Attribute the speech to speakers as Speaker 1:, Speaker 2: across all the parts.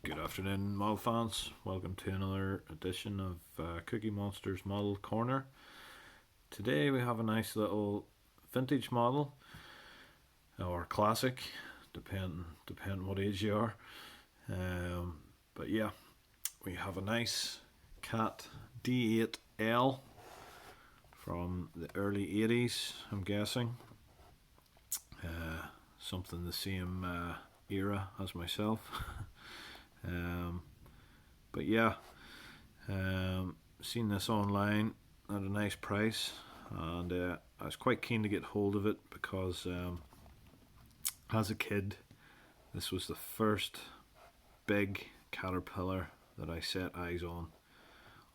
Speaker 1: Good afternoon, model fans. Welcome to another edition of Cookie Monster's Model Corner. Today we have a nice little vintage model, or classic, depending what age you are. But yeah, we have a nice cat D8l from the early 80s, I'm guessing. Something the same era as myself. um, but yeah, seen this online at a nice price, and I was quite keen to get hold of it because as a kid, this was the first big caterpillar that I set eyes on.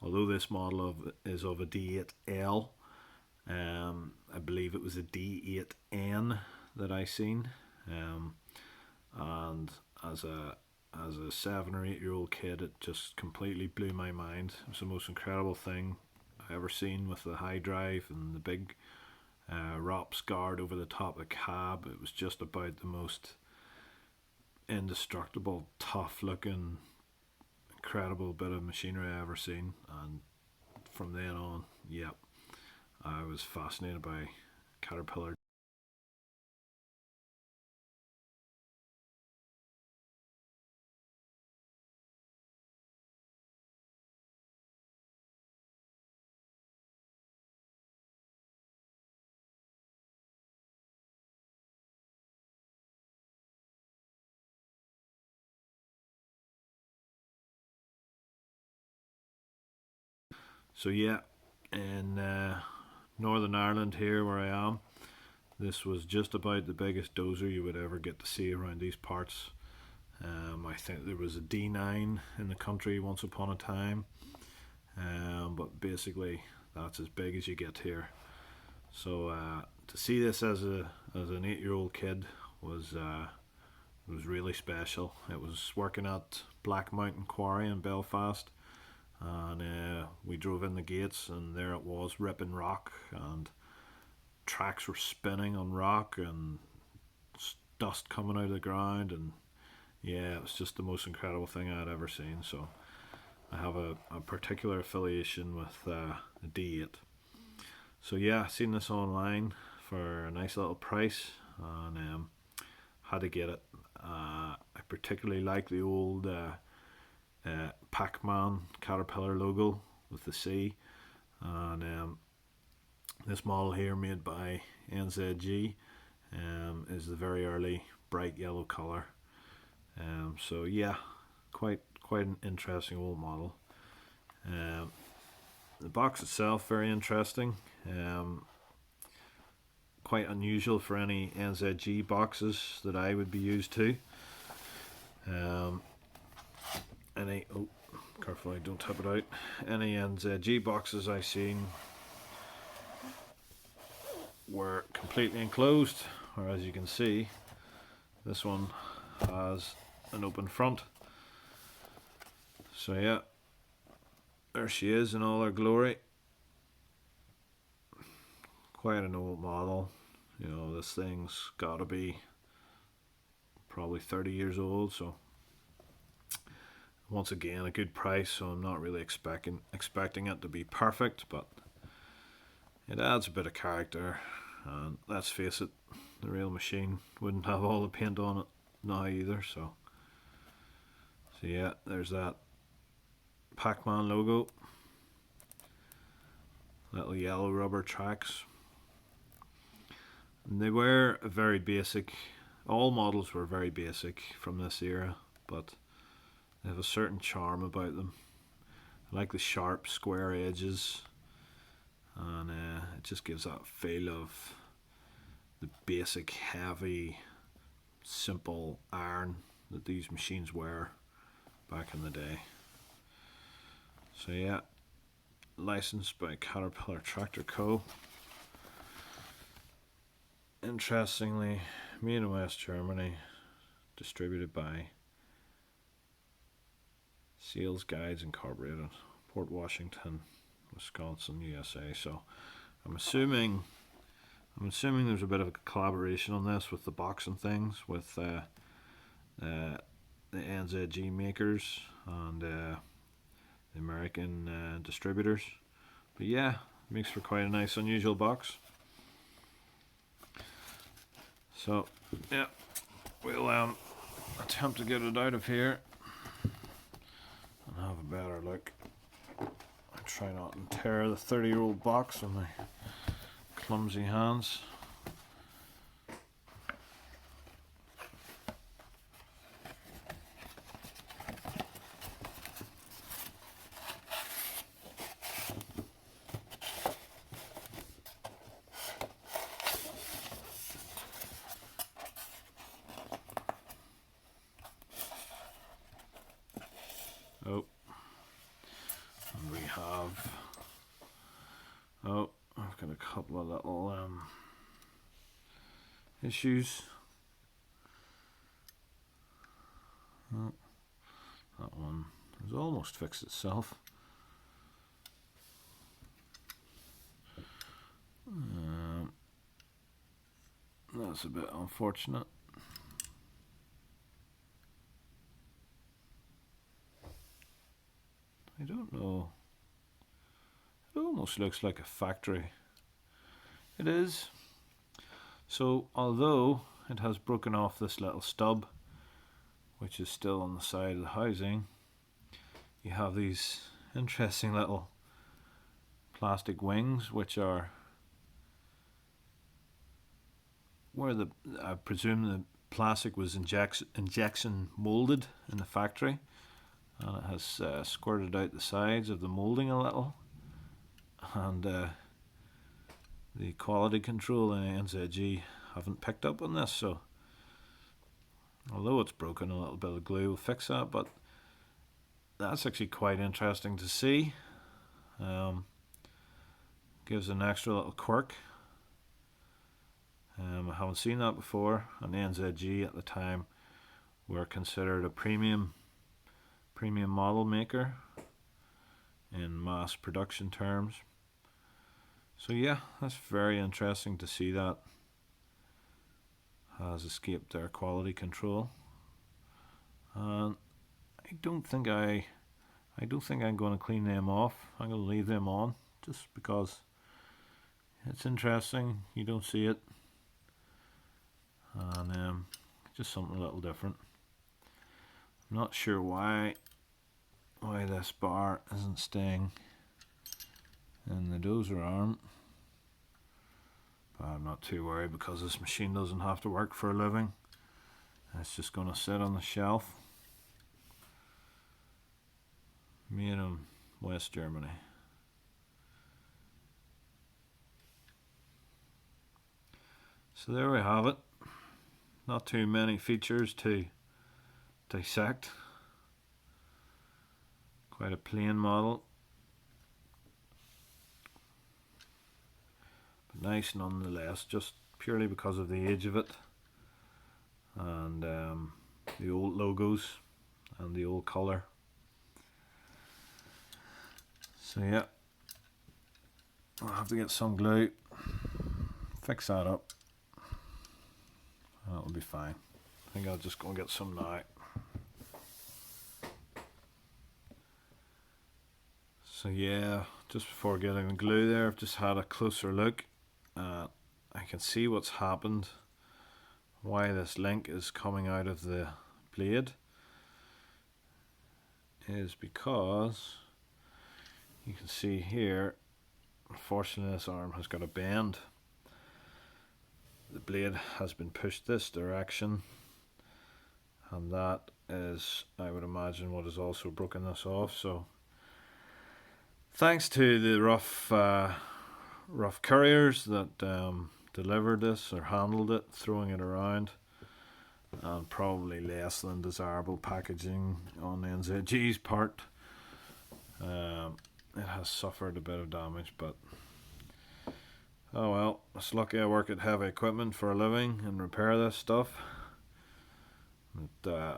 Speaker 1: Although this model is of a D8l, I believe it was a D8n that I seen, and as a 7 or 8 year old kid, it just completely blew my mind. It was the most incredible thing I ever seen, with the high drive and the big ROPS guard over the top of the cab. It was just about the most indestructible, tough looking, incredible bit of machinery I ever seen. And from then on, yep, I was fascinated by Caterpillar. So yeah, in Northern Ireland here where I am, this was just about the biggest dozer you would ever get to see around these parts. I think there was a D9 in the country once upon a time, but basically that's as big as you get here. So to see this as an 8 year old kid was really special. It was working at Black Mountain Quarry in Belfast, and we drove in the gates, and there it was, ripping rock, and tracks were spinning on rock, and dust coming out of the ground, and yeah, it was just the most incredible thing I had ever seen. So I have a particular affiliation with the D8. So yeah, seen this online for a nice little price, and had to get it. I particularly like the old Pac-Man Caterpillar logo with the C, and this model here, made by NZG, is the very early bright yellow color. So yeah, quite an interesting old model. Um, the box itself, very interesting. Quite unusual for any NZG boxes that I would be used to. Any careful I don't tip it out. Any NZG boxes I seen were completely enclosed, or as you can see, this one has an open front. So yeah, there she is in all her glory. Quite an old model. You know, this thing's got to be probably 30 years old. So once again, a good price. So I'm not really expecting it to be perfect, but it adds a bit of character. And let's face it, the real machine wouldn't have all the paint on it now either. So yeah, there's that Pac-Man logo. Little yellow rubber tracks. And they were a very basic. All models were very basic from this era, but they have a certain charm about them. I like the sharp square edges, and it just gives that feel of the basic, heavy, simple iron that these machines were back in the day. So yeah, licensed by Caterpillar Tractor Co. Interestingly, made in West Germany, distributed by Sales Guides Incorporated, Port Washington, Wisconsin, USA. So I'm assuming there's a bit of a collaboration on this with the box and things with the NZG makers and the American distributors. But yeah, makes for quite a nice unusual box. So yeah, we'll attempt to get it out of here and have a better look. I try not to tear the 30-year-old box with my clumsy hands. Oh, and we have, oh, I've got a couple of little issues. Oh, that one has almost fixed itself. That's a bit unfortunate. I don't know. It almost looks like a factory. It is. So although it has broken off this little stub, which is still on the side of the housing, you have these interesting little plastic wings, which are where I presume the plastic was injection molded in the factory, and it has squirted out the sides of the molding a little, and the quality control in NZG haven't picked up on this, so although it's broken, a little bit of glue will fix that. But that's actually quite interesting to see. Gives an extra little quirk. I haven't seen that before, and NZG at the time were considered a premium model maker in mass production terms. So yeah, that's very interesting to see that has escaped their quality control. And I don't think I'm going to clean them off. I'm going to leave them on just because it's interesting. You don't see it, and just something a little different. I'm not sure why this bar isn't staying in the dozer arm, but I'm not too worried because this machine doesn't have to work for a living. It's just going to sit on the shelf. Made in West Germany. So there we have it. Not too many features to dissect. Quite a plain model, but nice nonetheless, just purely because of the age of it and the old logos and the old colour. So yeah, I'll have to get some glue, fix that up, and that'll be fine. I think I'll just go and get some now. So yeah, just before getting the glue there, I've just had a closer look. I can see what's happened, why this link is coming out of the blade is because you can see here, unfortunately this arm has got a bend. The blade has been pushed this direction, and that is, I would imagine, what has also broken this off. So thanks to the rough couriers that delivered this or handled it, throwing it around, and probably less than desirable packaging on NZG's part, it has suffered a bit of damage, but oh well, it's lucky I work at heavy equipment for a living and repair this stuff.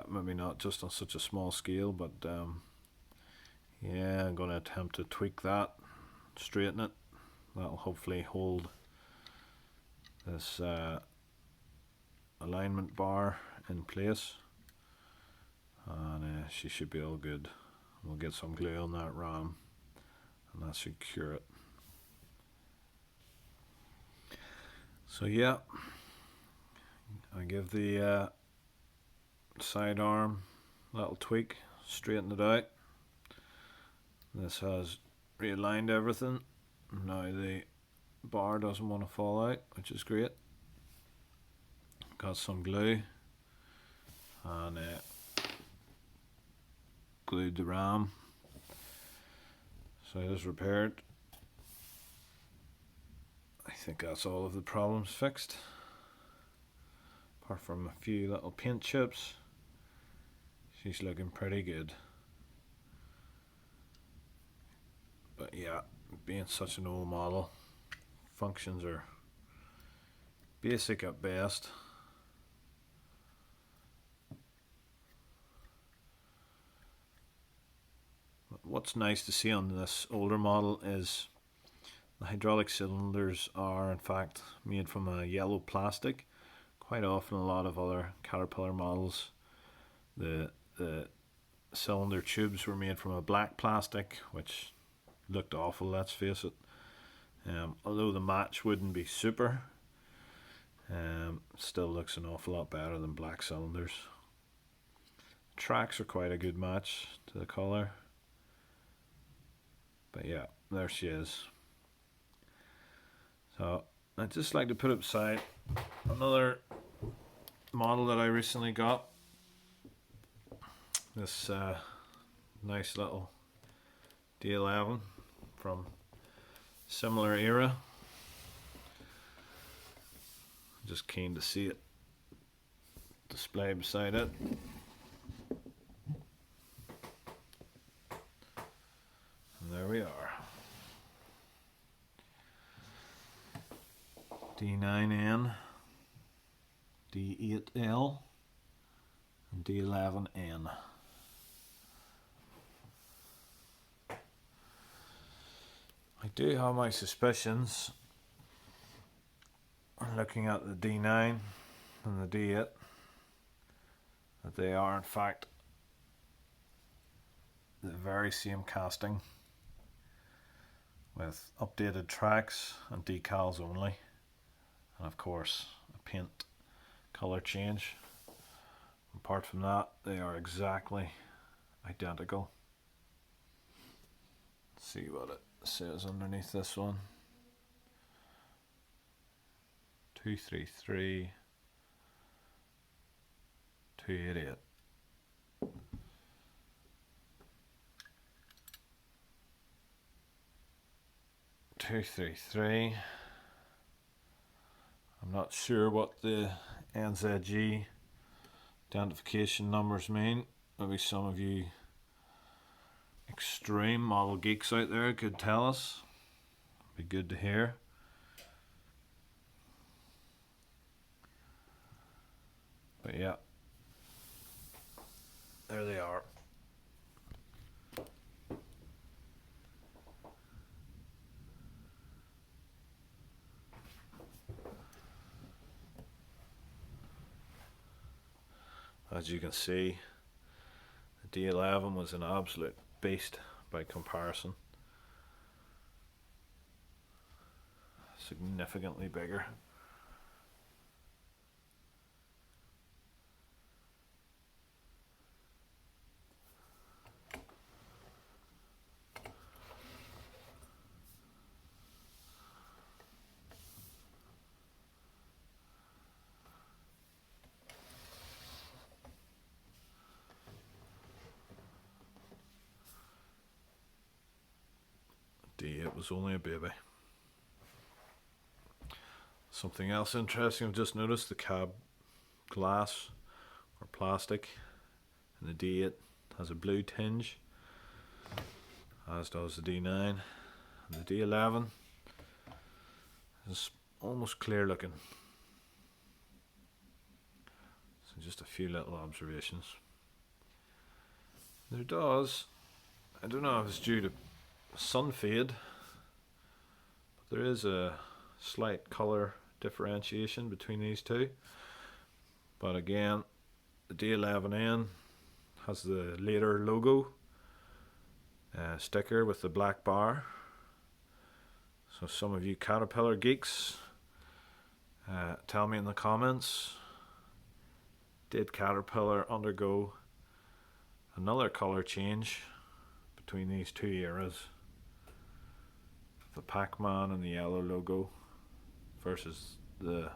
Speaker 1: Maybe not just on such a small scale, but yeah, I'm going to attempt to tweak that, straighten it. That'll hopefully hold this alignment bar in place, and she should be all good. We'll get some glue on that RAM and that should cure it. So yeah, I give the sidearm a little tweak, straighten it out. This has realigned everything. Now the bar doesn't want to fall out, which is great. Got some glue and glued the RAM, so it is repaired. I think that's all of the problems fixed, apart from a few little paint chips. She's looking pretty good. But yeah, being such an old model, functions are basic at best. What's nice to see on this older model is the hydraulic cylinders are in fact made from a yellow plastic. Quite often a lot of other Caterpillar models, the cylinder tubes were made from a black plastic, which looked awful, let's face it. Although the match wouldn't be super, still looks an awful lot better than black cylinders. Tracks are quite a good match to the colour. But yeah, there she is. So I'd just like to put up beside another model that I recently got. This nice little D8l from similar era. Just keen to see it displayed beside it. And there we are. D9N, D8l, and D11N. I do have my suspicions, looking at the D9 and the D8, that they are in fact the very same casting, with updated tracks and decals only, and of course a paint colour change. Apart from that, they are exactly identical. Let's see what it says underneath this one. 233 288. I'm not sure what the NZG identification numbers mean. Maybe some of you extreme model geeks out there could tell us. Be good to hear. But yeah, there they are. As you can see, the D11 was an absolute beast by comparison. Significantly bigger. D8 was only a baby. Something else interesting I've just noticed, the cab glass or plastic in the D8 has a blue tinge, as does the D9, and the D11 is almost clear looking. So just a few little observations. There does, I don't know if it's due to sun fade, but there is a slight colour differentiation between these two. But again, the D11N has the later logo sticker with the black bar. So some of you Caterpillar geeks, tell me in the comments, did Caterpillar undergo another colour change between these two eras? The Pac-Man and the yellow logo versus the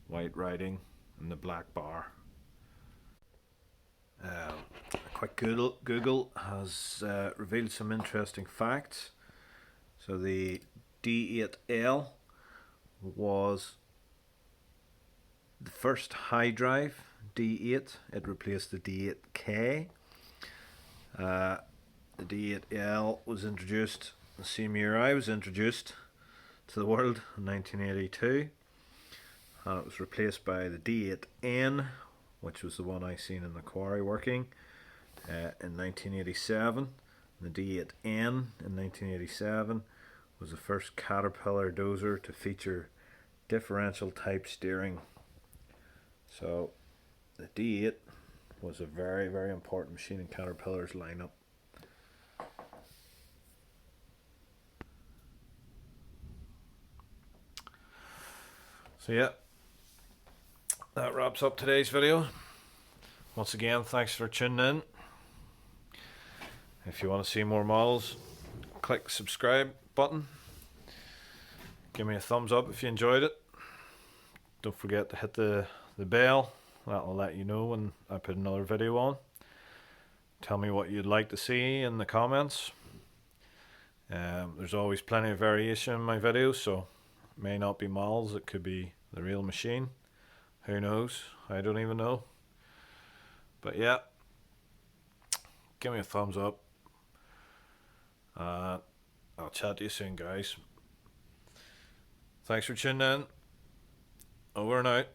Speaker 1: white writing and the black bar. A quick Google has revealed some interesting facts. So the D8l was the first high drive D8. It replaced the D8K. The D8l was introduced the same year I was introduced to the world, in 1982. And it was replaced by the D8n, which was the one I seen in the quarry working, in 1987. The D8n in 1987 was the first Caterpillar dozer to feature differential type steering. So the D8 was a very, very important machine in Caterpillar's lineup. So yeah, that wraps up today's video. Once again, thanks for tuning in. If you want to see more models, click the subscribe button. Give me a thumbs up if you enjoyed it. Don't forget to hit the bell. That will let you know when I put another video on. Tell me what you'd like to see in the comments. There's always plenty of variation in my videos, so it may not be models, it could be the real machine. Who knows? I don't even know. But yeah, give me a thumbs up. I'll chat to you soon, guys. Thanks for tuning in. Over and out.